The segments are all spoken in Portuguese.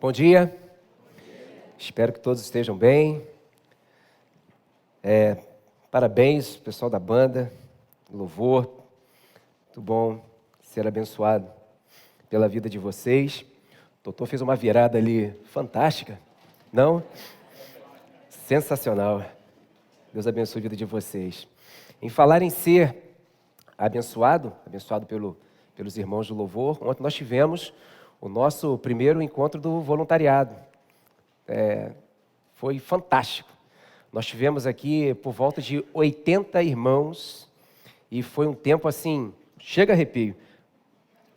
Bom dia, espero que todos estejam bem. Parabéns, pessoal da banda, louvor, muito bom ser abençoado pela vida de vocês. O Totô fez uma virada ali fantástica, não? Sensacional. Deus abençoe a vida de vocês. Em falar em ser abençoado pelos irmãos do louvor, ontem nós tivemos o nosso primeiro encontro do voluntariado. Foi fantástico. Nós tivemos aqui por volta de 80 irmãos e foi um tempo assim, chega arrepio.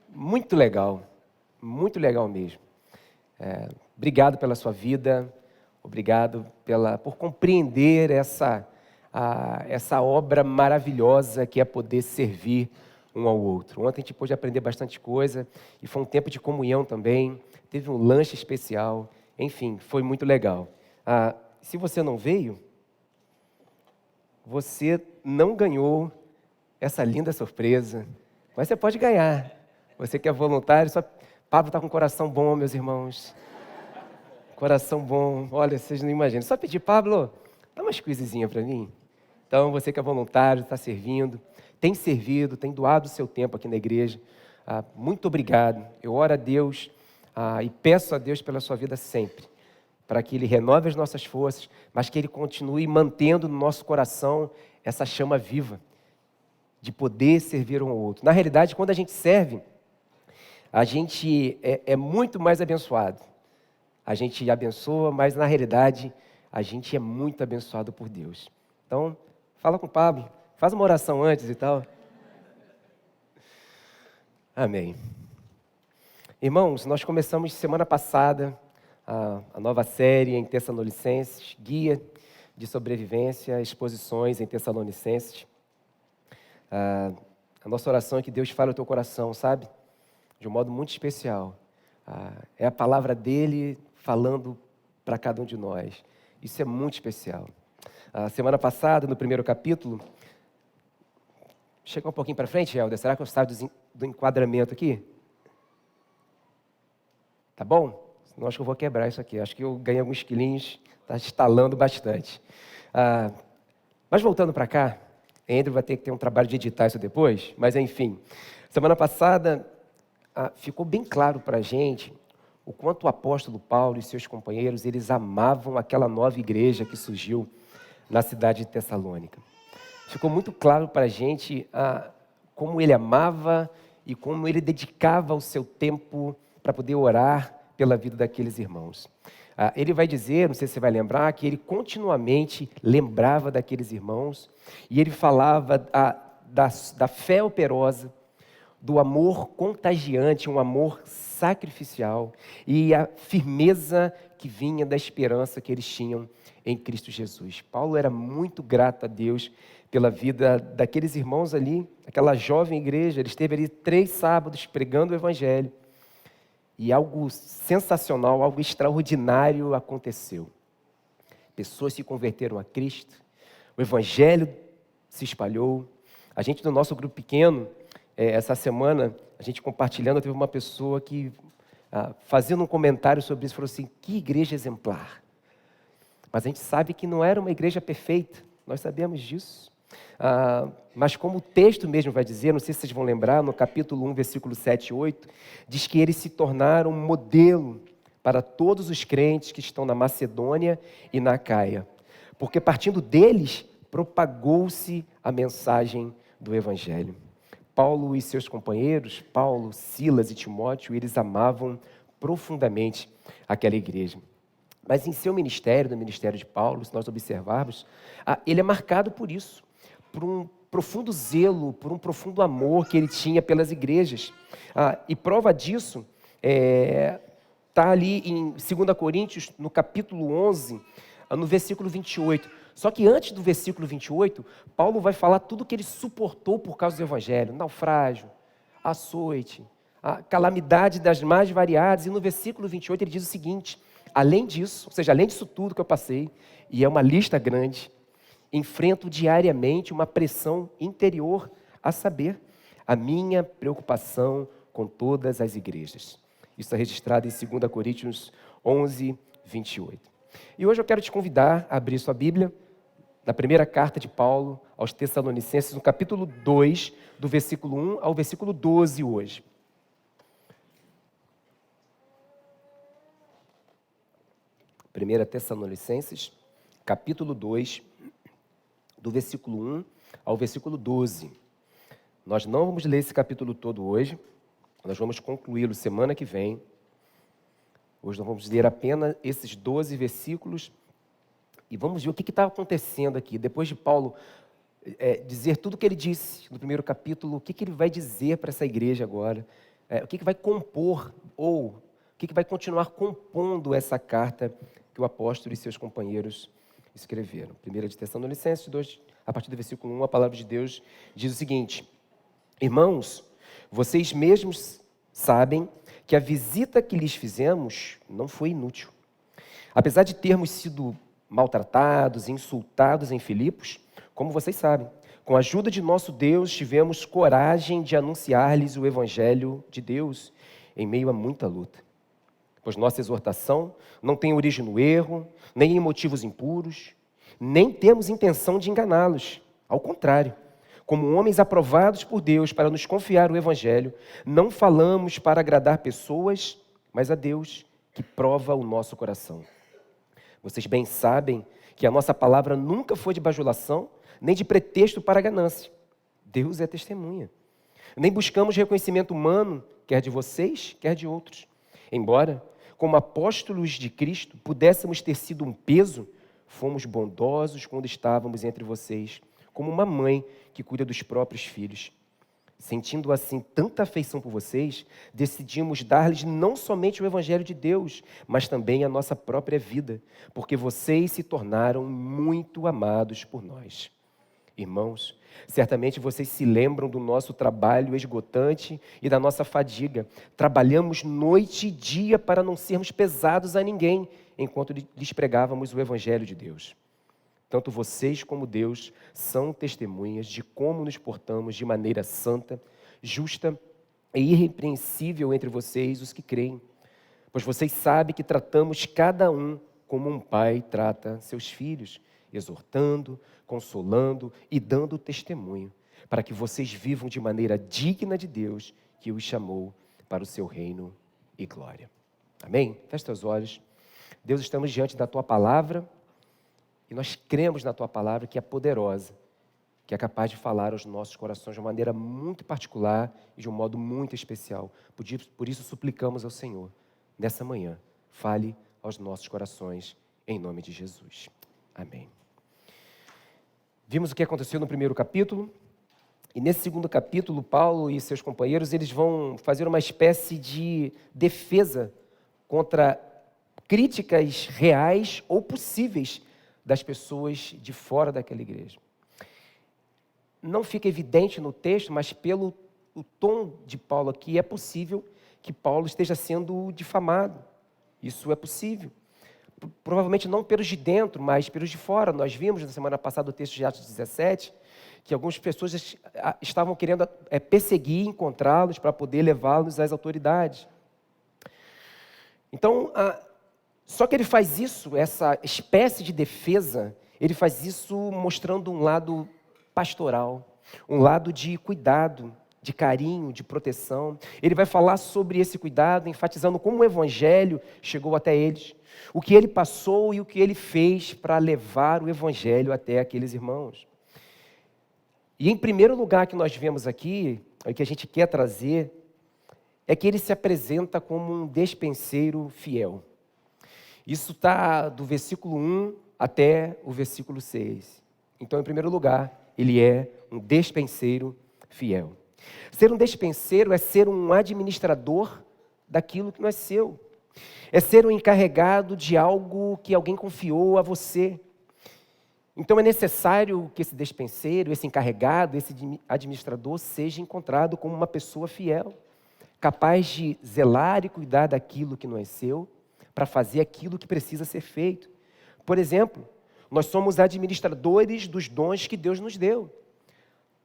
Muito legal mesmo. Obrigado pela sua vida, obrigado por compreender essa obra maravilhosa que é poder servir um ao outro. Ontem a gente pôde aprender bastante coisa e foi um tempo de comunhão também, teve um lanche especial, enfim, foi muito legal. Se você não veio, você não ganhou essa linda surpresa, mas você pode ganhar. Você que é voluntário, Pablo está com um coração bom, meus irmãos. Coração bom, olha, vocês não imaginam. Só pedir, Pablo, dá uma squeezezinha para mim. Então, você que é voluntário, está servindo, tem servido, tem doado o seu tempo aqui na igreja. Muito obrigado. Eu oro a Deus e peço a Deus pela sua vida sempre, para que Ele renove as nossas forças, mas que Ele continue mantendo no nosso coração essa chama viva de poder servir um ao outro. Na realidade, quando a gente serve, a gente é muito mais abençoado. A gente abençoa, mas na realidade, a gente é muito abençoado por Deus. Então, fala com o Pablo, faz uma oração antes e tal. Amém. Irmãos, nós começamos semana passada a nova série em Tessalonicenses, Guia de Sobrevivência, Exposições em Tessalonicenses. A nossa oração é que Deus fale ao teu coração, sabe? De um modo muito especial. É a palavra dele falando para cada um de nós. Isso é muito especial. Semana passada, no primeiro capítulo, chega um pouquinho para frente, Helder, será que eu saio do enquadramento aqui? Tá bom? Senão acho que eu vou quebrar isso aqui. Acho que eu ganhei alguns quilinhos, está estalando bastante. Mas voltando para cá, Andrew vai ter que ter um trabalho de editar isso depois, mas enfim. Semana passada, ficou bem claro para a gente o quanto o apóstolo Paulo e seus companheiros, eles amavam aquela nova igreja que surgiu na cidade de Tessalônica. Ficou muito claro para a gente como ele amava e como ele dedicava o seu tempo para poder orar pela vida daqueles irmãos. Ele vai dizer, não sei se você vai lembrar, que ele continuamente lembrava daqueles irmãos e ele falava da fé operosa, do amor contagiante, um amor sacrificial e a firmeza que vinha da esperança que eles tinham em Cristo Jesus. Paulo era muito grato a Deus pela vida daqueles irmãos ali, aquela jovem igreja. Ele esteve ali 3 sábados pregando o Evangelho e algo sensacional, algo extraordinário aconteceu. Pessoas se converteram a Cristo, o Evangelho se espalhou. A gente, no nosso grupo pequeno, essa semana, a gente compartilhando, teve uma pessoa que, fazendo um comentário sobre isso, falou assim, que igreja exemplar. Mas a gente sabe que não era uma igreja perfeita, nós sabemos disso. Mas como o texto mesmo vai dizer, não sei se vocês vão lembrar, no capítulo 1, versículo 7 e 8, diz que eles se tornaram um modelo para todos os crentes que estão na Macedônia e na Acaia. Porque partindo deles, propagou-se a mensagem do Evangelho. Paulo e seus companheiros, Paulo, Silas e Timóteo, eles amavam profundamente aquela igreja. Mas em seu ministério, no ministério de Paulo, se nós observarmos, ele é marcado por isso, por um profundo zelo, por um profundo amor que ele tinha pelas igrejas. E prova disso está ali em 2 Coríntios, no capítulo 11, no versículo 28. Só que antes do versículo 28, Paulo vai falar tudo o que ele suportou por causa do Evangelho. Naufrágio, açoite, a calamidade das mais variadas. E no versículo 28 ele diz o seguinte, além disso, ou seja, além disso tudo que eu passei, e é uma lista grande, enfrento diariamente uma pressão interior, a saber, a minha preocupação com todas as igrejas. Isso está registrado em 2 Coríntios 11, 28. E hoje eu quero te convidar a abrir sua Bíblia na primeira carta de Paulo aos Tessalonicenses, no capítulo 2, do versículo 1 ao versículo 12 hoje. Primeira Tessalonicenses, capítulo 2, do versículo 1 ao versículo 12. Nós não vamos ler esse capítulo todo hoje, nós vamos concluí-lo semana que vem. Hoje nós vamos ler apenas esses 12 versículos e vamos ver o que está acontecendo aqui. Depois de Paulo dizer tudo o que ele disse no primeiro capítulo, o que ele vai dizer para essa igreja agora, o que vai compor ou o que vai continuar compondo essa carta que o apóstolo e seus companheiros escreveram. 1 de Tessalonicenses 2, a partir do versículo 1, a palavra de Deus diz o seguinte: Irmãos, vocês mesmos sabem que a visita que lhes fizemos não foi inútil. Apesar de termos sido maltratados e insultados em Filipos, como vocês sabem, com a ajuda de nosso Deus, tivemos coragem de anunciar-lhes o Evangelho de Deus em meio a muita luta. Pois nossa exortação não tem origem no erro, nem em motivos impuros, nem temos intenção de enganá-los. Ao contrário, como homens aprovados por Deus para nos confiar o Evangelho, não falamos para agradar pessoas, mas a Deus que prova o nosso coração. Vocês bem sabem que a nossa palavra nunca foi de bajulação, nem de pretexto para a ganância. Deus é testemunha. Nem buscamos reconhecimento humano, quer de vocês, quer de outros. Embora, como apóstolos de Cristo, pudéssemos ter sido um peso, fomos bondosos quando estávamos entre vocês, como uma mãe que cuida dos próprios filhos. Sentindo assim tanta afeição por vocês, decidimos dar-lhes não somente o Evangelho de Deus, mas também a nossa própria vida, porque vocês se tornaram muito amados por nós. Irmãos, certamente vocês se lembram do nosso trabalho esgotante e da nossa fadiga. Trabalhamos noite e dia para não sermos pesados a ninguém, enquanto lhes pregávamos o Evangelho de Deus. Tanto vocês como Deus são testemunhas de como nos portamos de maneira santa, justa e irrepreensível entre vocês, os que creem. Pois vocês sabem que tratamos cada um como um pai trata seus filhos, exortando, consolando e dando testemunho, para que vocês vivam de maneira digna de Deus, que os chamou para o seu reino e glória. Amém? Feche teus olhos. Deus, estamos diante da Tua palavra, e nós cremos na Tua palavra, que é poderosa, que é capaz de falar aos nossos corações de uma maneira muito particular e de um modo muito especial. Por isso suplicamos ao Senhor, nessa manhã, fale aos nossos corações, em nome de Jesus. Amém. Vimos o que aconteceu no primeiro capítulo, e nesse segundo capítulo, Paulo e seus companheiros, eles vão fazer uma espécie de defesa contra críticas reais ou possíveis das pessoas de fora daquela igreja. Não fica evidente no texto, mas pelo o tom de Paulo aqui, é possível que Paulo esteja sendo difamado. Isso é possível. Provavelmente não pelos de dentro, mas pelos de fora. Nós vimos na semana passada o texto de Atos 17, que algumas pessoas estavam querendo perseguir, encontrá-los para poder levá-los às autoridades. Então, só que ele faz isso, essa espécie de defesa, ele faz isso mostrando um lado pastoral, um lado de cuidado, de carinho, de proteção. Ele vai falar sobre esse cuidado, enfatizando como o Evangelho chegou até eles, o que ele passou e o que ele fez para levar o Evangelho até aqueles irmãos. E em primeiro lugar que nós vemos aqui, o que a gente quer trazer, é que ele se apresenta como um despenseiro fiel. Isso está do versículo 1 até o versículo 6. Então, em primeiro lugar, ele é um despenseiro fiel. Ser um despenseiro é ser um administrador daquilo que não é seu. É ser um encarregado de algo que alguém confiou a você. Então, é necessário que esse despenseiro, esse encarregado, esse administrador seja encontrado como uma pessoa fiel, capaz de zelar e cuidar daquilo que não é seu, para fazer aquilo que precisa ser feito. Por exemplo, nós somos administradores dos dons que Deus nos deu.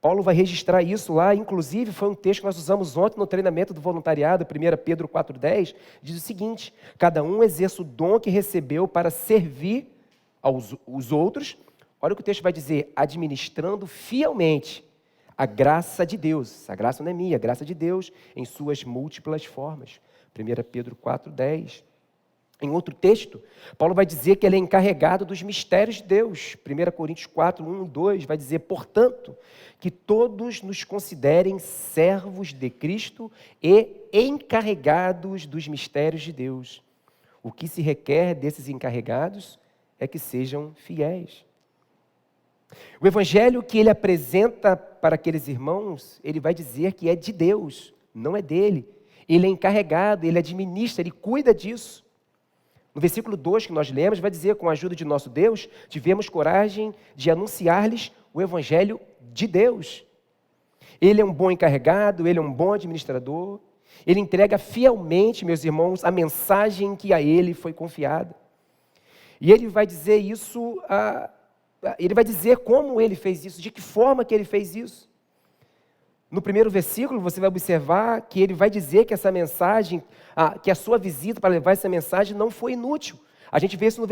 Paulo vai registrar isso lá, inclusive foi um texto que nós usamos ontem no treinamento do voluntariado, 1 Pedro 4,10, diz o seguinte: cada um exerça o dom que recebeu para servir aos outros, olha o que o texto vai dizer, administrando fielmente a graça de Deus. A graça não é minha, a graça de Deus em suas múltiplas formas. 1 Pedro 4,10. Em outro texto, Paulo vai dizer que ele é encarregado dos mistérios de Deus. 1 Coríntios 4, 1 e 2 vai dizer, portanto, que todos nos considerem servos de Cristo e encarregados dos mistérios de Deus. O que se requer desses encarregados é que sejam fiéis. O evangelho que ele apresenta para aqueles irmãos, ele vai dizer que é de Deus, não é dele. Ele é encarregado, ele administra, ele cuida disso. No versículo 2 que nós lemos, vai dizer, com a ajuda de nosso Deus, tivemos coragem de anunciar-lhes o evangelho de Deus. Ele é um bom encarregado, ele é um bom administrador, ele entrega fielmente, meus irmãos, a mensagem que a ele foi confiada. E ele vai dizer isso, ele vai dizer como ele fez isso, de que forma que ele fez isso. No primeiro versículo, você vai observar que ele vai dizer que essa mensagem, que a sua visita para levar essa mensagem não foi inútil. A gente vê isso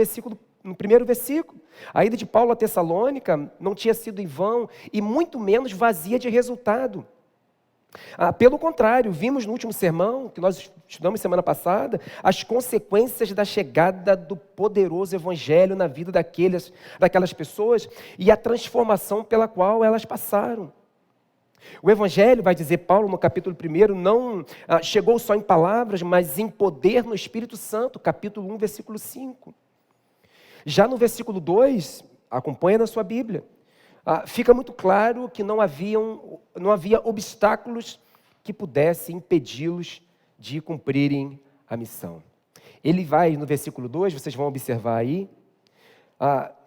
no primeiro versículo. A ida de Paulo a Tessalônica não tinha sido em vão e muito menos vazia de resultado. Pelo contrário, vimos no último sermão, que nós estudamos semana passada, as consequências da chegada do poderoso evangelho na vida daquelas pessoas e a transformação pela qual elas passaram. O evangelho, vai dizer Paulo no capítulo 1, não chegou só em palavras, mas em poder no Espírito Santo, capítulo 1, versículo 5. Já no versículo 2, acompanha na sua Bíblia, fica muito claro que não havia obstáculos que pudessem impedi-los de cumprirem a missão. Ele vai, no versículo 2, vocês vão observar aí,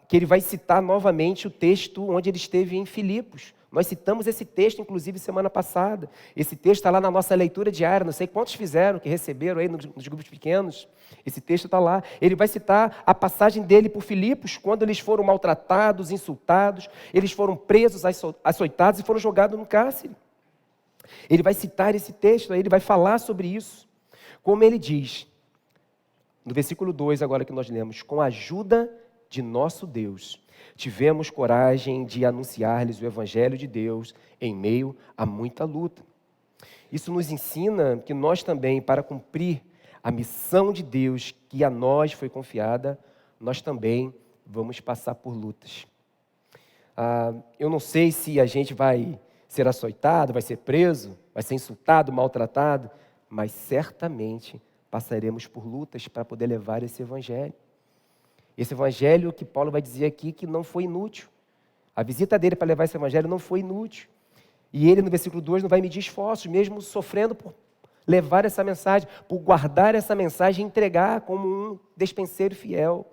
que ele vai citar novamente o texto onde ele esteve em Filipos. Nós citamos esse texto, inclusive, semana passada. Esse texto está lá na nossa leitura diária. Não sei quantos fizeram, que receberam aí nos grupos pequenos. Esse texto está lá. Ele vai citar a passagem dele por Filipos, quando eles foram maltratados, insultados, eles foram presos, açoitados e foram jogados no cárcere. Ele vai citar esse texto, ele vai falar sobre isso. Como ele diz, no versículo 2, agora que nós lemos, com a ajuda de nosso Deus, tivemos coragem de anunciar-lhes o evangelho de Deus em meio a muita luta. Isso nos ensina que nós também, para cumprir a missão de Deus que a nós foi confiada, nós também vamos passar por lutas. Eu não sei se a gente vai ser açoitado, vai ser preso, vai ser insultado, maltratado, mas certamente passaremos por lutas para poder levar esse evangelho. Esse evangelho que Paulo vai dizer aqui que não foi inútil. A visita dele para levar esse evangelho não foi inútil. E ele, no versículo 2, não vai medir esforços, mesmo sofrendo por levar essa mensagem, por guardar essa mensagem e entregar como um despenseiro fiel.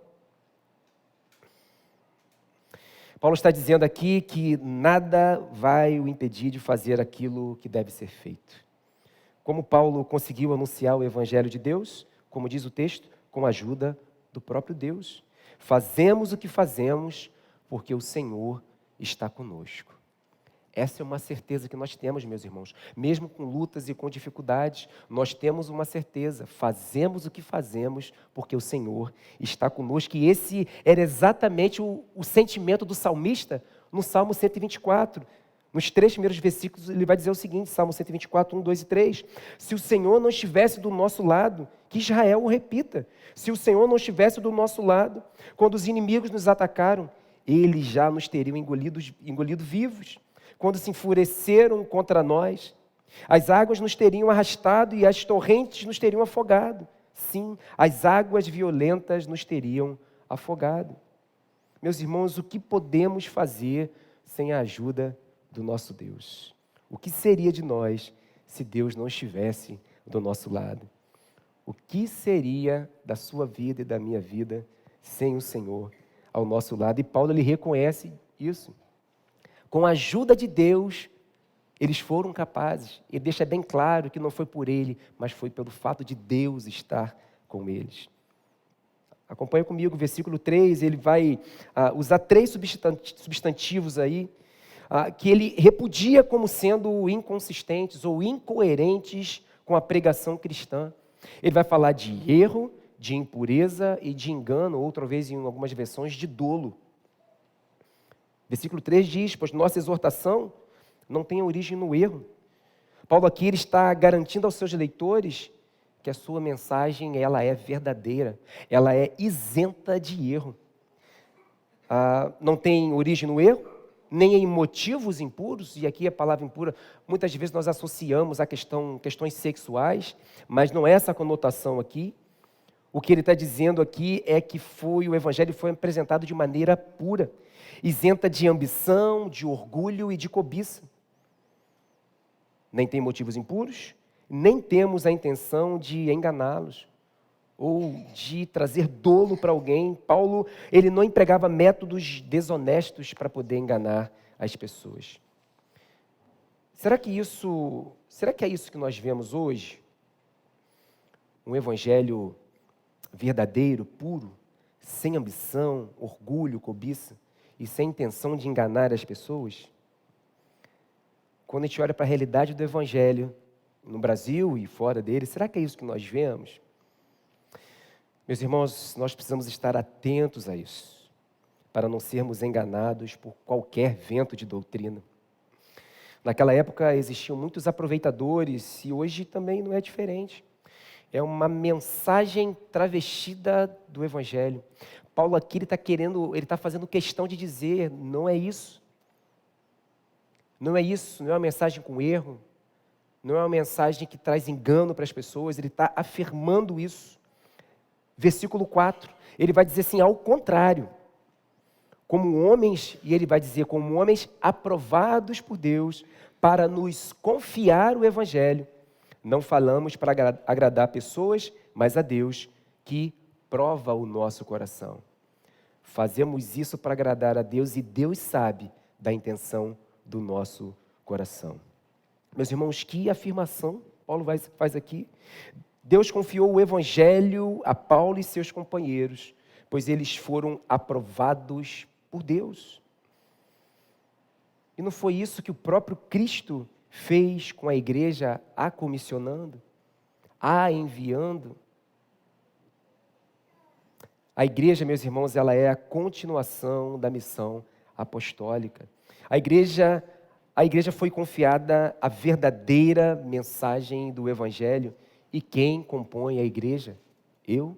Paulo está dizendo aqui que nada vai o impedir de fazer aquilo que deve ser feito. Como Paulo conseguiu anunciar o evangelho de Deus? Como diz o texto, com a ajuda do próprio Deus. Fazemos o que fazemos porque o Senhor está conosco. Essa é uma certeza que nós temos, meus irmãos. Mesmo com lutas e com dificuldades, nós temos uma certeza. Fazemos o que fazemos porque o Senhor está conosco. E esse era exatamente o sentimento do salmista no Salmo 124. Nos 3 primeiros versículos, ele vai dizer o seguinte, Salmo 124, 1, 2 e 3. Se o Senhor não estivesse do nosso lado, que Israel o repita. Se o Senhor não estivesse do nosso lado, quando os inimigos nos atacaram, eles já nos teriam engolido vivos. Quando se enfureceram contra nós, as águas nos teriam arrastado e as torrentes nos teriam afogado. Sim, as águas violentas nos teriam afogado. Meus irmãos, o que podemos fazer sem a ajuda do nosso Deus? O que seria de nós se Deus não estivesse do nosso lado? O que seria da sua vida e da minha vida sem o Senhor ao nosso lado? E Paulo, ele reconhece isso. Com a ajuda de Deus, eles foram capazes. Ele deixa bem claro que não foi por ele, mas foi pelo fato de Deus estar com eles. Acompanha comigo o versículo 3, ele vai usar 3 substantivos aí. que ele repudia como sendo inconsistentes ou incoerentes com a pregação cristã. Ele vai falar de erro, de impureza e de engano, outra vez em algumas versões de dolo. Versículo 3 diz: pois nossa exortação não tem origem no erro. Paulo aqui ele está garantindo aos seus leitores que a sua mensagem ela é verdadeira, ela é isenta de erro. Não tem origem no erro, nem em motivos impuros, e aqui a palavra impura, muitas vezes nós associamos a questões sexuais, mas não é essa a conotação aqui. O que ele está dizendo aqui é que o Evangelho foi apresentado de maneira pura, isenta de ambição, de orgulho e de cobiça. Nem tem motivos impuros, nem temos a intenção de enganá-los ou de trazer dolo para alguém. Paulo, ele não empregava métodos desonestos para poder enganar as pessoas. Será que é isso que nós vemos hoje? Um evangelho verdadeiro, puro, sem ambição, orgulho, cobiça e sem intenção de enganar as pessoas? Quando a gente olha para a realidade do evangelho, no Brasil e fora dele, será que é isso que nós vemos? Meus irmãos, nós precisamos estar atentos a isso, para não sermos enganados por qualquer vento de doutrina. Naquela época existiam muitos aproveitadores e hoje também não é diferente. É uma mensagem travestida do Evangelho. Paulo aqui ele está fazendo questão de dizer, não é isso. Não é isso, não é uma mensagem com erro, não é uma mensagem que traz engano para as pessoas, ele está afirmando isso. Versículo 4, ele vai dizer assim, ao contrário, como homens, e ele vai dizer, como homens aprovados por Deus, para nos confiar o Evangelho, não falamos para agradar pessoas, mas a Deus, que prova o nosso coração. Fazemos isso para agradar a Deus, e Deus sabe da intenção do nosso coração. Meus irmãos, que afirmação Paulo faz aqui. Deus confiou o Evangelho a Paulo e seus companheiros, pois eles foram aprovados por Deus. E não foi isso que o próprio Cristo fez com a igreja, a comissionando, a enviando? A igreja, meus irmãos, ela é a continuação da missão apostólica. A igreja foi confiada a verdadeira mensagem do Evangelho. E quem compõe a igreja? Eu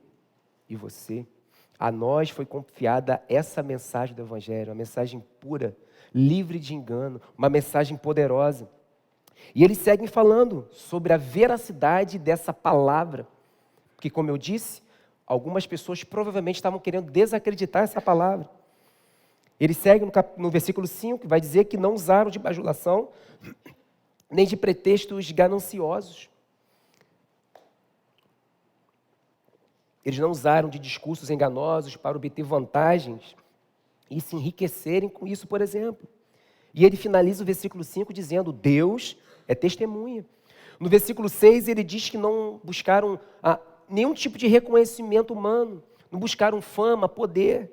e você. A nós foi confiada essa mensagem do Evangelho, uma mensagem pura, livre de engano, uma mensagem poderosa. E eles seguem falando sobre a veracidade dessa palavra. Porque, como eu disse, algumas pessoas provavelmente estavam querendo desacreditar essa palavra. Ele segue no versículo 5, que vai dizer que não usaram de bajulação, nem de pretextos gananciosos. Eles não usaram de discursos enganosos para obter vantagens e se enriquecerem com isso, por exemplo. E ele finaliza o versículo 5 dizendo, Deus é testemunha. No versículo 6 ele diz que não buscaram nenhum tipo de reconhecimento humano, não buscaram fama, poder.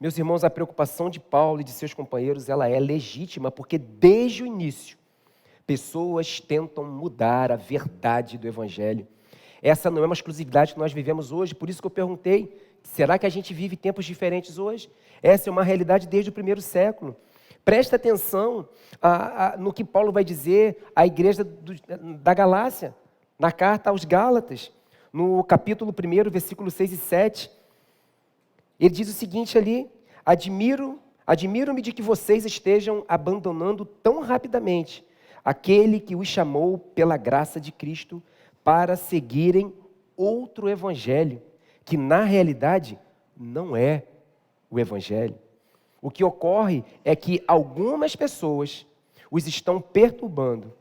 Meus irmãos, a preocupação de Paulo e de seus companheiros, ela é legítima, porque desde o início, pessoas tentam mudar a verdade do Evangelho. Essa não é uma exclusividade que nós vivemos hoje, por isso que eu perguntei, será que a gente vive tempos diferentes hoje? Essa é uma realidade desde o primeiro século. Presta atenção no que Paulo vai dizer à igreja da Galácia, na carta aos Gálatas, no capítulo 1, versículos 6 e 7. Ele diz o seguinte ali, admiro-me de que vocês estejam abandonando tão rapidamente aquele que os chamou pela graça de Cristo para seguirem outro evangelho, que na realidade não é o evangelho. O que ocorre é que algumas pessoas os estão perturbando,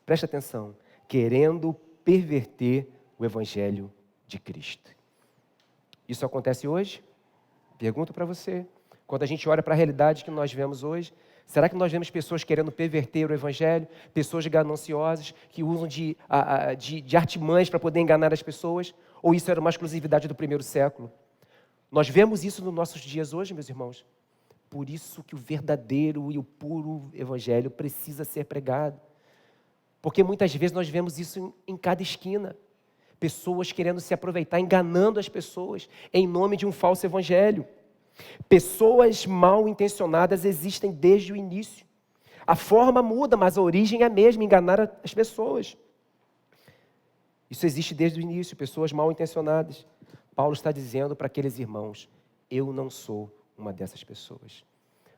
presta atenção, querendo perverter o evangelho de Cristo. Isso acontece hoje? Pergunto para você, quando a gente olha para a realidade que nós vemos hoje, será que nós vemos pessoas querendo perverter o Evangelho? Pessoas gananciosas que usam de artimanhas para poder enganar as pessoas? Ou isso era uma exclusividade do primeiro século? Nós vemos isso nos nossos dias hoje, meus irmãos. Por isso que o verdadeiro e o puro evangelho precisa ser pregado. Porque muitas vezes nós vemos isso em cada esquina. Pessoas querendo se aproveitar, enganando as pessoas em nome de um falso evangelho. Pessoas mal intencionadas existem desde o início. A forma muda, mas a origem é a mesma, enganar as pessoas. Isso existe desde o início, pessoas mal intencionadas. Paulo está dizendo para aqueles irmãos, eu não sou uma dessas pessoas.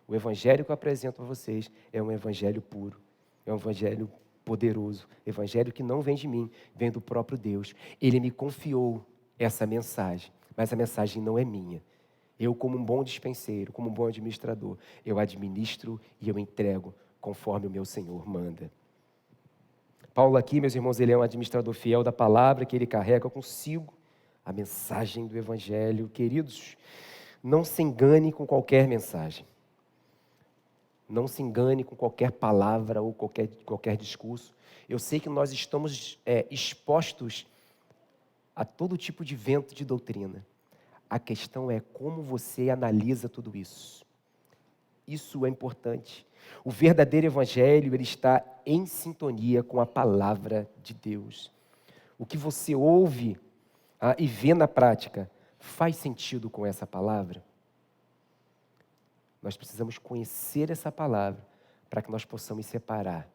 O evangelho que eu apresento a vocês é um evangelho puro, é um evangelho poderoso, evangelho que não vem de mim, vem do próprio Deus. Ele me confiou essa mensagem, mas a mensagem não é minha. Eu, como um bom dispenseiro, como um bom administrador, eu administro e eu entrego conforme o meu Senhor manda. Paulo aqui, meus irmãos, ele é um administrador fiel da palavra que ele carrega consigo, a mensagem do evangelho. Queridos, não se engane com qualquer mensagem. Não se engane com qualquer palavra ou qualquer discurso. Eu sei que nós estamos expostos a todo tipo de vento de doutrina. A questão é como você analisa tudo isso. Isso é importante. O verdadeiro evangelho, ele está em sintonia com a palavra de Deus. O que você ouve e vê na prática faz sentido com essa palavra? Nós precisamos conhecer essa palavra para que nós possamos separar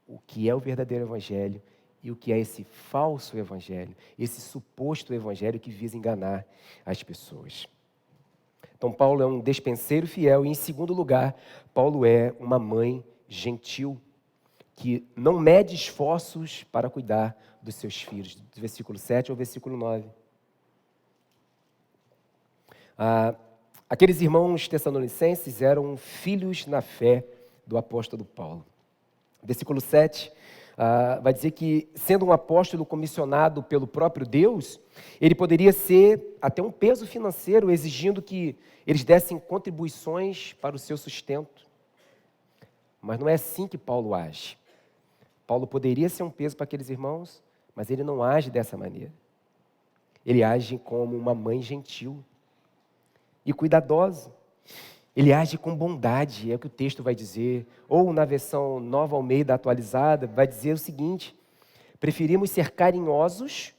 o que é o verdadeiro evangelho e o que é esse falso evangelho, esse suposto evangelho que visa enganar as pessoas. Então, Paulo é um despenseiro fiel e, em segundo lugar, Paulo é uma mãe gentil que não mede esforços para cuidar dos seus filhos, do versículo 7 ao versículo 9. Aqueles irmãos tessalonicenses eram filhos na fé do apóstolo Paulo. Versículo 7 vai dizer que, sendo um apóstolo comissionado pelo próprio Deus, ele poderia ser até um peso financeiro, exigindo que eles dessem contribuições para o seu sustento. Mas não é assim que Paulo age. Paulo poderia ser um peso para aqueles irmãos, mas ele não age dessa maneira. Ele age como uma mãe gentil e cuidadosa. Ele age com bondade, é o que o texto vai dizer. Ou na versão Nova Almeida atualizada, vai dizer o seguinte: preferimos ser carinhosos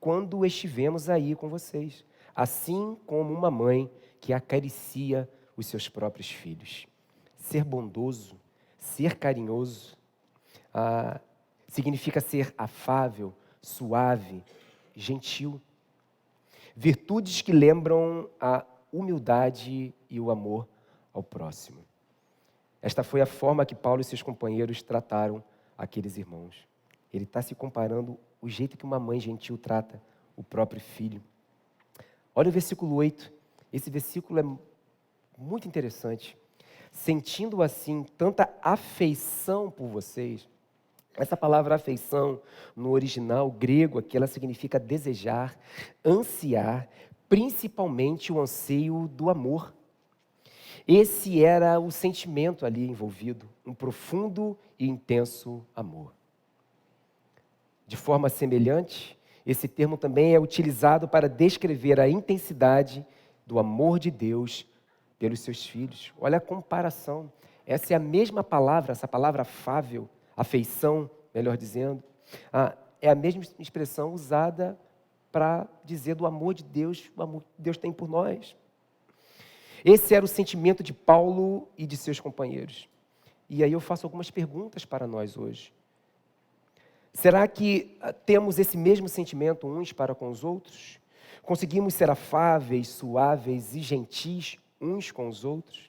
quando estivemos aí com vocês, assim como uma mãe que acaricia os seus próprios filhos. Ser bondoso, ser carinhoso, significa ser afável, suave, gentil. Virtudes que lembram a humildade e o amor ao próximo. Esta foi a forma que Paulo e seus companheiros trataram aqueles irmãos. Ele está se comparando o jeito que uma mãe gentil trata o próprio filho. Olha o versículo 8. Esse versículo é muito interessante. Sentindo assim tanta afeição por vocês. Essa palavra afeição, no original grego, aqui ela significa desejar, ansiar, principalmente o anseio do amor. Esse era o sentimento ali envolvido, um profundo e intenso amor. De forma semelhante, esse termo também é utilizado para descrever a intensidade do amor de Deus pelos seus filhos. Olha a comparação. Essa é a mesma palavra, essa palavra afável, afeição, melhor dizendo, é a mesma expressão usada para dizer do amor de Deus, o amor que Deus tem por nós. Esse era o sentimento de Paulo e de seus companheiros. E aí eu faço algumas perguntas para nós hoje. Será que temos esse mesmo sentimento uns para com os outros? Conseguimos ser afáveis, suaves e gentis uns com os outros?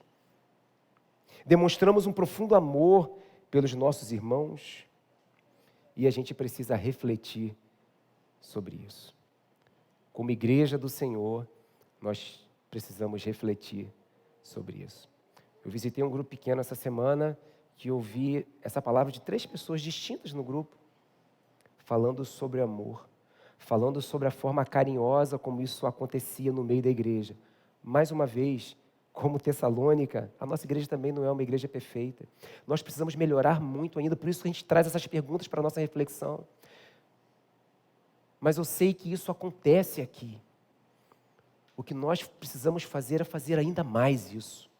Demonstramos um profundo amor pelos nossos irmãos? E a gente precisa refletir sobre isso. Como igreja do Senhor, nós precisamos refletir sobre isso. Eu visitei um grupo pequeno essa semana que ouvi essa palavra de 3 pessoas distintas no grupo, falando sobre amor, falando sobre a forma carinhosa como isso acontecia no meio da igreja. Mais uma vez, como Tessalônica, a nossa igreja também não é uma igreja perfeita. Nós precisamos melhorar muito ainda, por isso que a gente traz essas perguntas para a nossa reflexão. Mas eu sei que isso acontece aqui. O que nós precisamos fazer é fazer ainda mais isso.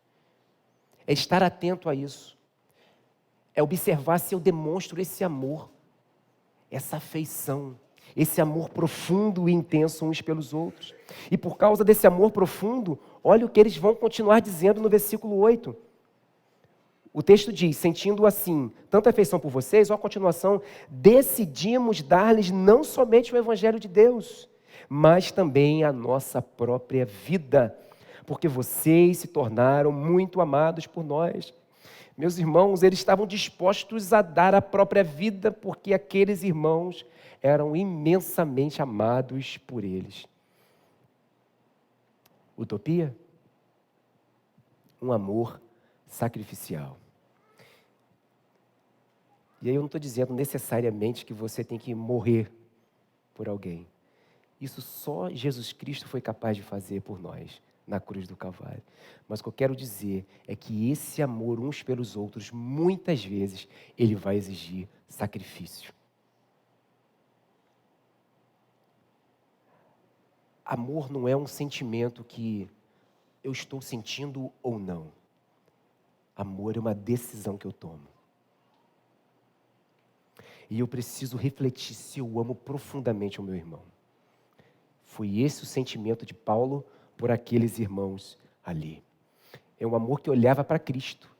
É estar atento a isso. É observar se eu demonstro esse amor, essa afeição, esse amor profundo e intenso uns pelos outros. E por causa desse amor profundo, olha o que eles vão continuar dizendo no versículo 8. O texto diz, sentindo assim, tanta afeição por vocês, ó, a continuação, decidimos dar-lhes não somente o Evangelho de Deus, mas também a nossa própria vida, porque vocês se tornaram muito amados por nós. Meus irmãos, eles estavam dispostos a dar a própria vida, porque aqueles irmãos eram imensamente amados por eles. Utopia? Um amor sacrificial. E aí eu não estou dizendo necessariamente que você tem que morrer por alguém. Isso só Jesus Cristo foi capaz de fazer por nós, na cruz do Calvário. Mas o que eu quero dizer é que esse amor uns pelos outros, muitas vezes, ele vai exigir sacrifício. Amor não é um sentimento que eu estou sentindo ou não. Amor é uma decisão que eu tomo. E eu preciso refletir se eu amo profundamente o meu irmão. Foi esse o sentimento de Paulo por aqueles irmãos ali. É um amor que olhava para Cristo,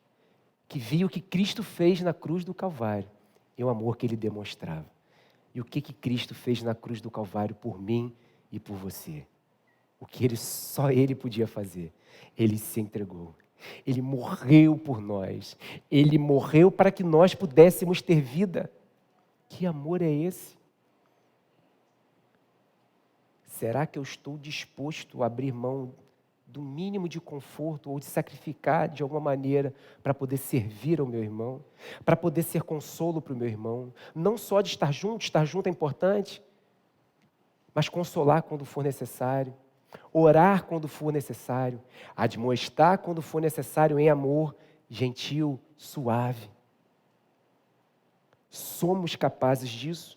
que via o que Cristo fez na cruz do Calvário. É um amor que ele demonstrava. E o que Cristo fez na cruz do Calvário por mim e por você? O que só ele podia fazer. Ele se entregou. Ele morreu por nós. Ele morreu para que nós pudéssemos ter vida. Que amor é esse? Será que eu estou disposto a abrir mão do mínimo de conforto ou de sacrificar de alguma maneira para poder servir ao meu irmão? Para poder ser consolo para o meu irmão? Não só de estar junto é importante, mas consolar quando for necessário, orar quando for necessário, admoestar quando for necessário em amor, gentil, suave. Somos capazes disso?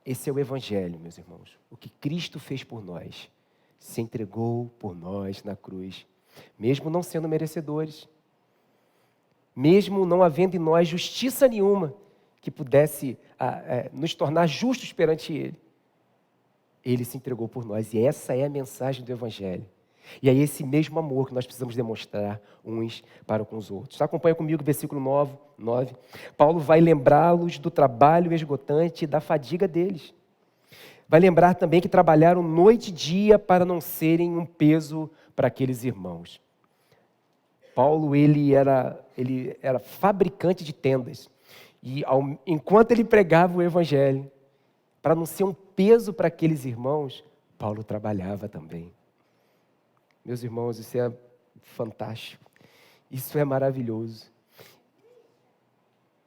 Esse é o Evangelho, meus irmãos. O que Cristo fez por nós. Se entregou por nós na cruz. Mesmo não sendo merecedores. Mesmo não havendo em nós justiça nenhuma que pudesse nos tornar justos perante Ele. Ele se entregou por nós. E essa é a mensagem do Evangelho. E é esse mesmo amor que nós precisamos demonstrar uns para com os outros. Acompanha comigo o versículo 9. Paulo vai lembrá-los do trabalho esgotante e da fadiga deles. Vai lembrar também que trabalharam noite e dia para não serem um peso para aqueles irmãos. Paulo, ele era fabricante de tendas. E enquanto ele pregava o Evangelho, para não ser um peso para aqueles irmãos, Paulo trabalhava também. Meus irmãos, isso é fantástico. Isso é maravilhoso.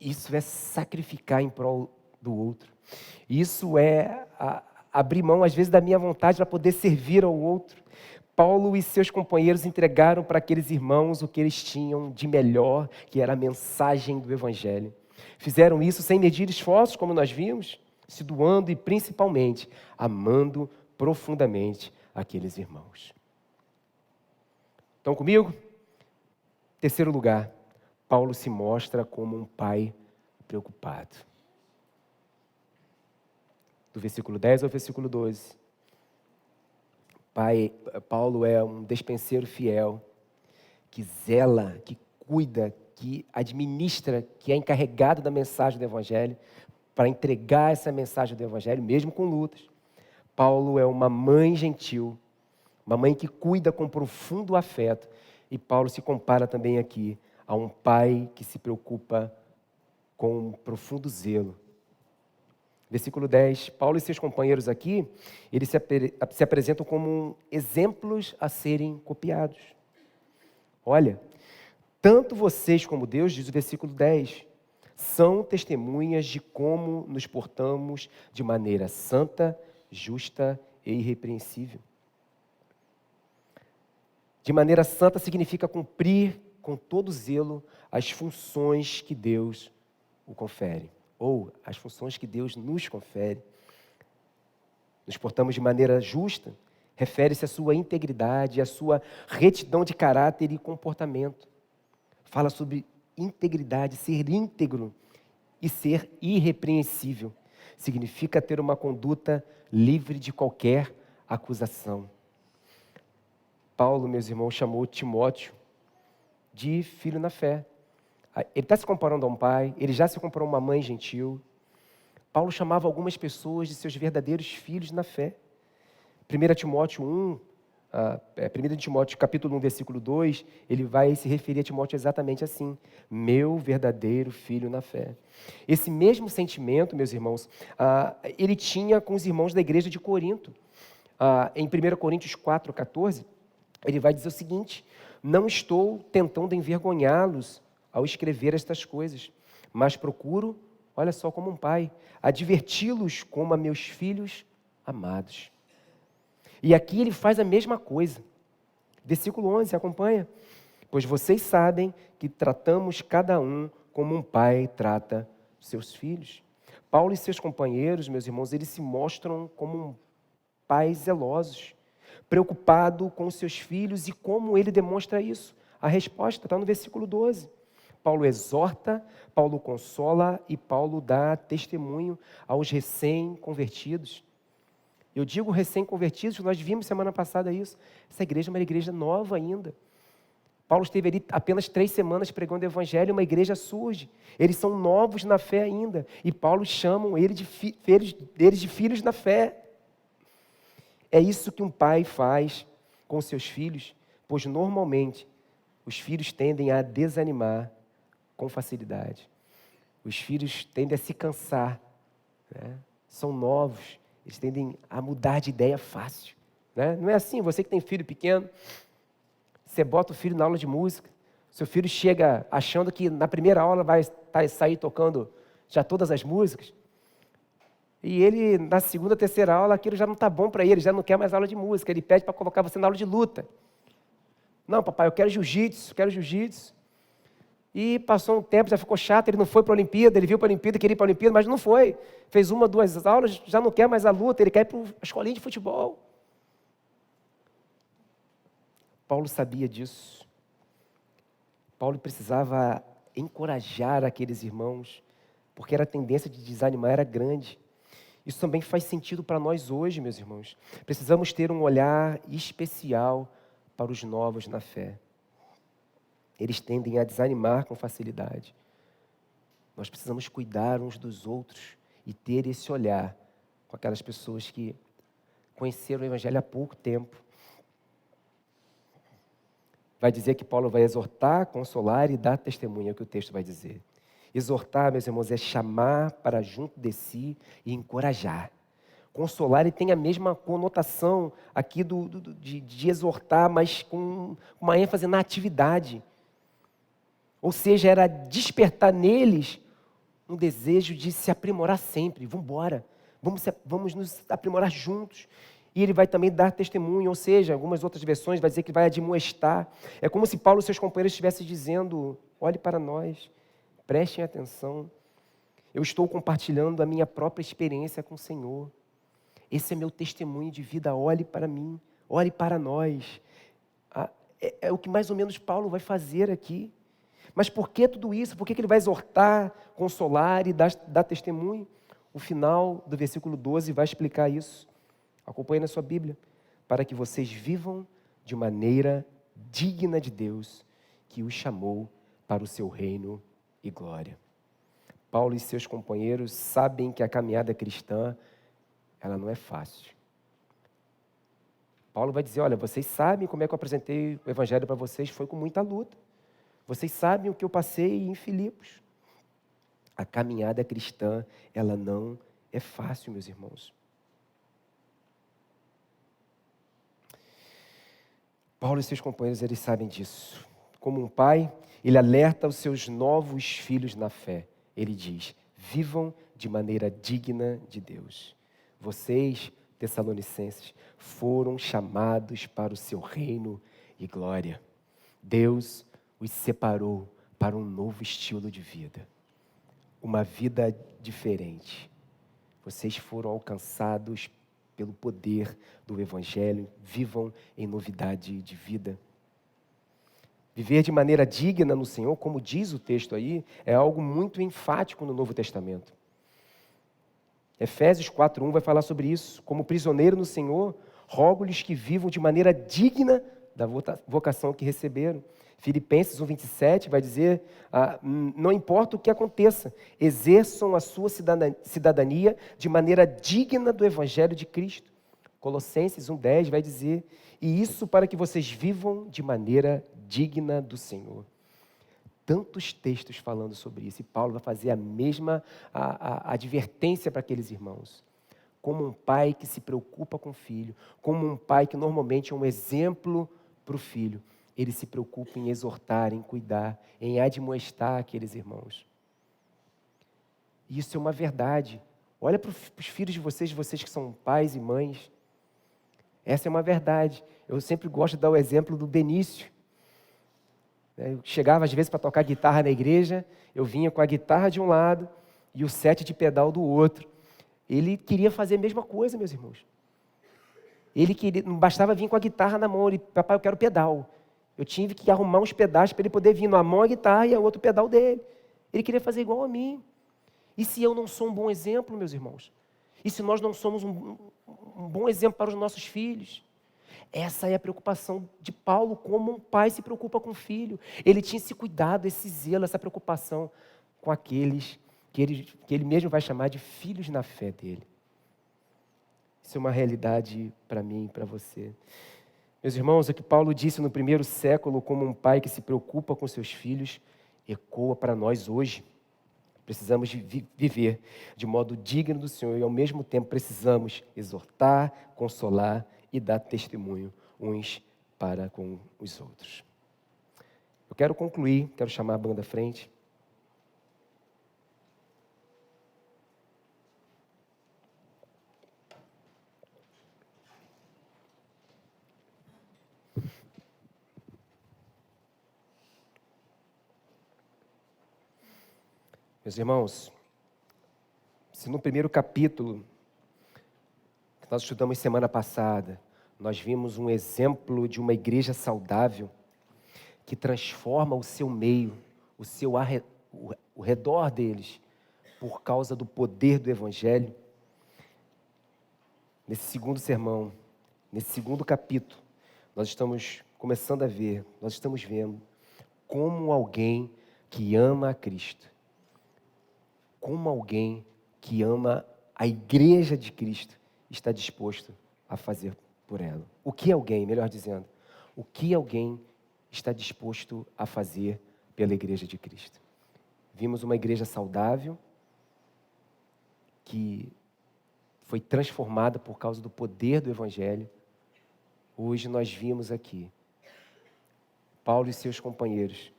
Isso é sacrificar em prol do outro. Isso é abrir mão, às vezes, da minha vontade para poder servir ao outro. Paulo e seus companheiros entregaram para aqueles irmãos o que eles tinham de melhor, que era a mensagem do Evangelho. Fizeram isso sem medir esforços, como nós vimos, se doando e, principalmente, amando profundamente aqueles irmãos. Estão comigo? Terceiro lugar, Paulo se mostra como um pai preocupado. Do versículo 10 ao versículo 12. Paulo é um despenseiro fiel, que zela, que cuida, que administra, que é encarregado da mensagem do Evangelho, para entregar essa mensagem do Evangelho, mesmo com lutas. Paulo é uma mãe gentil, uma mãe que cuida com profundo afeto. E Paulo se compara também aqui a um pai que se preocupa com profundo zelo. Versículo 10, Paulo e seus companheiros aqui, eles se apresentam como exemplos a serem copiados. Olha, tanto vocês como Deus, diz o versículo 10, são testemunhas de como nos portamos de maneira santa, justa e irrepreensível. De maneira santa significa cumprir com todo zelo as funções que Deus o confere, ou as funções que Deus nos confere. Nos portamos de maneira justa, refere-se à sua integridade, à sua retidão de caráter e comportamento. Fala sobre integridade, ser íntegro e ser irrepreensível. Significa ter uma conduta livre de qualquer acusação. Paulo, meus irmãos, chamou Timóteo de filho na fé. Ele está se comparando a um pai, ele já se comparou a uma mãe gentil. Paulo chamava algumas pessoas de seus verdadeiros filhos na fé. 1 Timóteo 1, 1 Timóteo capítulo 1, versículo 2, ele vai se referir a Timóteo exatamente assim: meu verdadeiro filho na fé. Esse mesmo sentimento, meus irmãos, ele tinha com os irmãos da igreja de Corinto. Em 1 Coríntios 4, 14, ele vai dizer o seguinte: não estou tentando envergonhá-los ao escrever estas coisas, mas procuro, olha só, como um pai, adverti-los como a meus filhos amados. E aqui ele faz a mesma coisa. Versículo 11, acompanha. Pois vocês sabem que tratamos cada um como um pai trata seus filhos. Paulo e seus companheiros, meus irmãos, eles se mostram como pais zelosos, preocupado com seus filhos. E como ele demonstra isso? A resposta está no versículo 12. Paulo exorta, Paulo consola e Paulo dá testemunho aos recém-convertidos. Eu digo recém-convertidos, nós vimos semana passada isso. Essa igreja é uma igreja nova ainda. Paulo esteve ali apenas 3 semanas pregando o evangelho, e uma igreja surge. Eles são novos na fé ainda. E Paulo chama eles de filhos na fé. É isso que um pai faz com seus filhos, pois normalmente os filhos tendem a desanimar com facilidade. Os filhos tendem a se cansar, né? São novos, eles tendem a mudar de ideia fácil, né? Não é assim, você que tem filho pequeno, você bota o filho na aula de música, seu filho chega achando que na primeira aula vai sair tocando já todas as músicas, e ele, na segunda, terceira aula, aquilo já não está bom para ele, já não quer mais aula de música, ele pede para colocar você na aula de luta. Não, papai, eu quero jiu-jitsu, E passou um tempo, já ficou chato, ele não foi para a Olimpíada, ele viu para a Olimpíada, queria ir para a Olimpíada, mas não foi. Fez 1, 2 aulas, já não quer mais a luta, ele quer ir para a escolinha de futebol. Paulo sabia disso. Paulo precisava encorajar aqueles irmãos, porque a tendência de desanimar era grande. Isso também faz sentido para nós hoje, meus irmãos. Precisamos ter um olhar especial para os novos na fé. Eles tendem a desanimar com facilidade. Nós precisamos cuidar uns dos outros e ter esse olhar com aquelas pessoas que conheceram o Evangelho há pouco tempo. Vai dizer que Paulo vai exortar, consolar e dar testemunho, é o que o texto vai dizer. Exortar, meus irmãos, é chamar para junto de si e encorajar. Consolar, ele tem a mesma conotação aqui de exortar, mas com uma ênfase na atividade. Ou seja, era despertar neles um desejo de se aprimorar sempre. Vamos embora, vamos nos aprimorar juntos. E ele vai também dar testemunho, ou seja, algumas outras versões vai dizer que vai admoestar. É como se Paulo e seus companheiros estivessem dizendo: olhe para nós, prestem atenção. Eu estou compartilhando a minha própria experiência com o Senhor. Esse é meu testemunho de vida, olhe para mim, olhe para nós. É o que mais ou menos Paulo vai fazer aqui. Mas por que tudo isso? Por que ele vai exortar, consolar e dar testemunho? O final do versículo 12 vai explicar isso. Acompanhe na sua Bíblia. Para que vocês vivam de maneira digna de Deus, que os chamou para o seu reino e glória. Paulo e seus companheiros sabem que a caminhada cristã, ela não é fácil. Paulo vai dizer: olha, vocês sabem como é que eu apresentei o Evangelho para vocês, foi com muita luta. Vocês sabem o que eu passei em Filipos. A caminhada cristã, ela não é fácil, meus irmãos. Paulo e seus companheiros, eles sabem disso. Como um pai, ele alerta os seus novos filhos na fé. Ele diz: vivam de maneira digna de Deus. Vocês, Tessalonicenses, foram chamados para o seu reino e glória. Deus os separou para um novo estilo de vida, uma vida diferente. Vocês foram alcançados pelo poder do Evangelho, vivam em novidade de vida. Viver de maneira digna no Senhor, como diz o texto aí, é algo muito enfático no Novo Testamento. Efésios 4:1 vai falar sobre isso. Como prisioneiro no Senhor, rogo-lhes que vivam de maneira digna da vocação que receberam. Filipenses 1:27 vai dizer, não importa o que aconteça, exerçam a sua cidadania de maneira digna do Evangelho de Cristo. Colossenses 1:10 vai dizer, e isso para que vocês vivam de maneira digna do Senhor. Tantos textos falando sobre isso, e Paulo vai fazer a mesma advertência para aqueles irmãos. Como um pai que se preocupa com o filho, como um pai que normalmente é um exemplo para o filho, ele se preocupa em exortar, em cuidar, em admoestar aqueles irmãos. Isso é uma verdade. Olha para os filhos de vocês que são pais e mães. Essa é uma verdade. Eu sempre gosto de dar o exemplo do Benício. Eu chegava às vezes para tocar guitarra na igreja, eu vinha com a guitarra de um lado e o set de pedal do outro. Ele queria fazer a mesma coisa, meus irmãos. Ele queria, não bastava vir com a guitarra na mão, ele, papai, eu quero pedal. Eu tive que arrumar uns pedais para ele poder vir numa mão a guitarra e a outro pedal dele. Ele queria fazer igual a mim. E se eu não sou um bom exemplo, meus irmãos? E se nós não somos um bom exemplo para os nossos filhos? Essa é a preocupação de Paulo, como um pai se preocupa com o filho. Ele tinha esse cuidado, esse zelo, essa preocupação com aqueles que ele mesmo vai chamar de filhos na fé dele. Isso é uma realidade para mim e para você. Meus irmãos, o que Paulo disse no primeiro século como um pai que se preocupa com seus filhos, ecoa para nós hoje. Precisamos viver de modo digno do Senhor e, ao mesmo tempo, precisamos exortar, consolar e dar testemunho uns para com os outros. Eu quero concluir, quero chamar a banda à frente. Meus irmãos, se no primeiro capítulo que nós estudamos semana passada, nós vimos um exemplo de uma igreja saudável que transforma o seu meio, o redor deles, por causa do poder do Evangelho. Nesse segundo sermão, nesse segundo capítulo, nós estamos começando a ver, nós estamos vendo como alguém que ama a Cristo, como alguém que ama a igreja de Cristo está disposto a fazer por ela. O que alguém, melhor dizendo, o que alguém está disposto a fazer pela igreja de Cristo? Vimos uma igreja saudável que foi transformada por causa do poder do Evangelho. Hoje nós vimos aqui Paulo e seus companheiros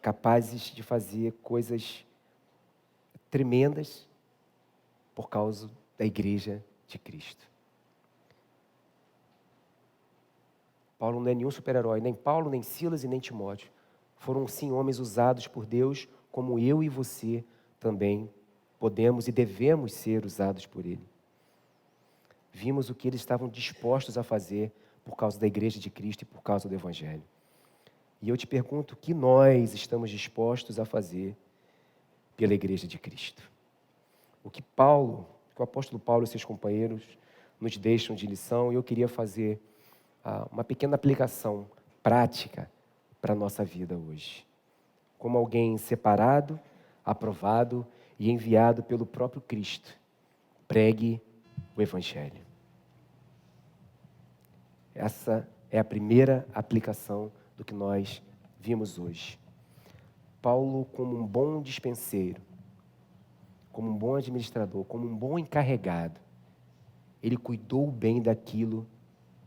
capazes de fazer coisas tremendas por causa da igreja de Cristo. Paulo não é nenhum super-herói, nem Paulo, nem Silas e nem Timóteo. Foram sim homens usados por Deus, como eu e você também podemos e devemos ser usados por Ele. Vimos o que eles estavam dispostos a fazer por causa da igreja de Cristo e por causa do Evangelho. E eu te pergunto, o que nós estamos dispostos a fazer pela igreja de Cristo? O que o apóstolo Paulo e seus companheiros nos deixam de lição, e eu queria fazer uma pequena aplicação prática para a nossa vida hoje. Como alguém separado, aprovado e enviado pelo próprio Cristo, pregue o Evangelho. Essa é a primeira aplicação do que nós vimos hoje. Paulo, como um bom dispenseiro, como um bom administrador, como um bom encarregado, ele cuidou bem daquilo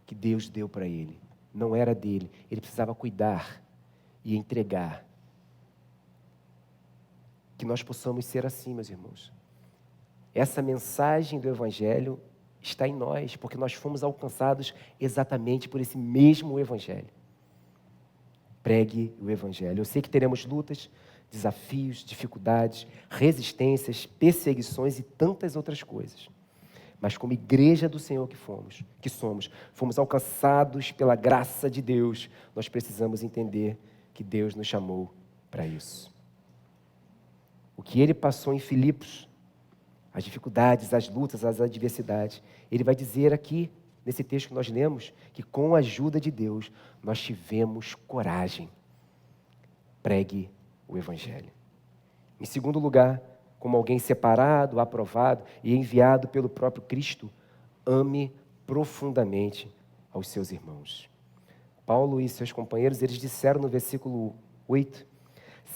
que Deus deu para ele. Não era dele, ele precisava cuidar e entregar. Que nós possamos ser assim, meus irmãos. Essa mensagem do Evangelho está em nós, porque nós fomos alcançados exatamente por esse mesmo Evangelho. Pregue o Evangelho. Eu sei que teremos lutas, desafios, dificuldades, resistências, perseguições e tantas outras coisas. mas como igreja do Senhor que fomos alcançados pela graça de Deus, nós precisamos entender que Deus nos chamou para isso. O que ele passou em Filipos, as dificuldades, as lutas, as adversidades, ele vai dizer aqui, nesse texto que nós lemos, que com a ajuda de Deus, nós tivemos coragem. Pregue o Evangelho. Em segundo lugar, como alguém separado, aprovado e enviado pelo próprio Cristo, ame profundamente aos seus irmãos. Paulo e seus companheiros, eles disseram no versículo 8,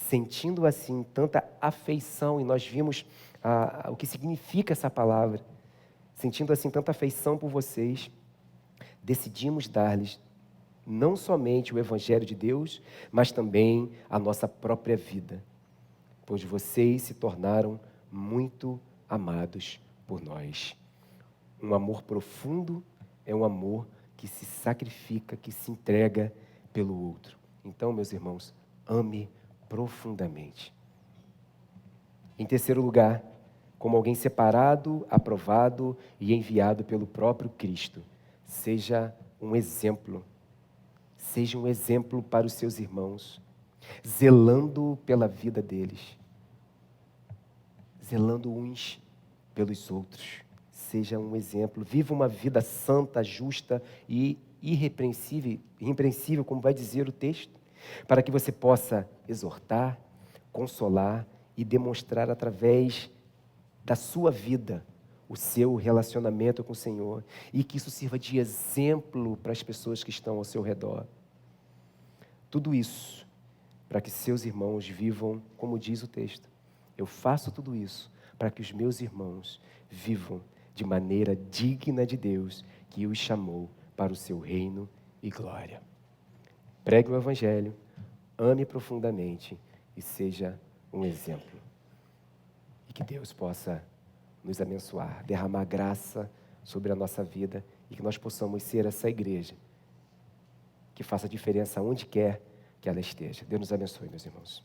sentindo assim tanta afeição, e nós vimos o que significa essa palavra, sentindo assim tanta afeição por vocês, decidimos dar-lhes não somente o Evangelho de Deus, mas também a nossa própria vida, pois vocês se tornaram muito amados por nós. Um amor profundo é um amor que se sacrifica, que se entrega pelo outro. Então, meus irmãos, ame profundamente. Em terceiro lugar, como alguém separado, aprovado e enviado pelo próprio Cristo, seja um exemplo para os seus irmãos, zelando pela vida deles, zelando uns pelos outros. Seja um exemplo, viva uma vida santa, justa e irrepreensível, como vai dizer o texto, para que você possa exortar, consolar e demonstrar através da sua vida o seu relacionamento com o Senhor e que isso sirva de exemplo para as pessoas que estão ao seu redor. Tudo isso para que seus irmãos vivam, como diz o texto. Eu faço tudo isso para que os meus irmãos vivam de maneira digna de Deus, que os chamou para o seu reino e glória. Pregue o Evangelho, ame profundamente e seja um exemplo. E que Deus possa nos abençoar, derramar graça sobre a nossa vida e que nós possamos ser essa igreja que faça diferença onde quer que ela esteja. Deus nos abençoe, meus irmãos.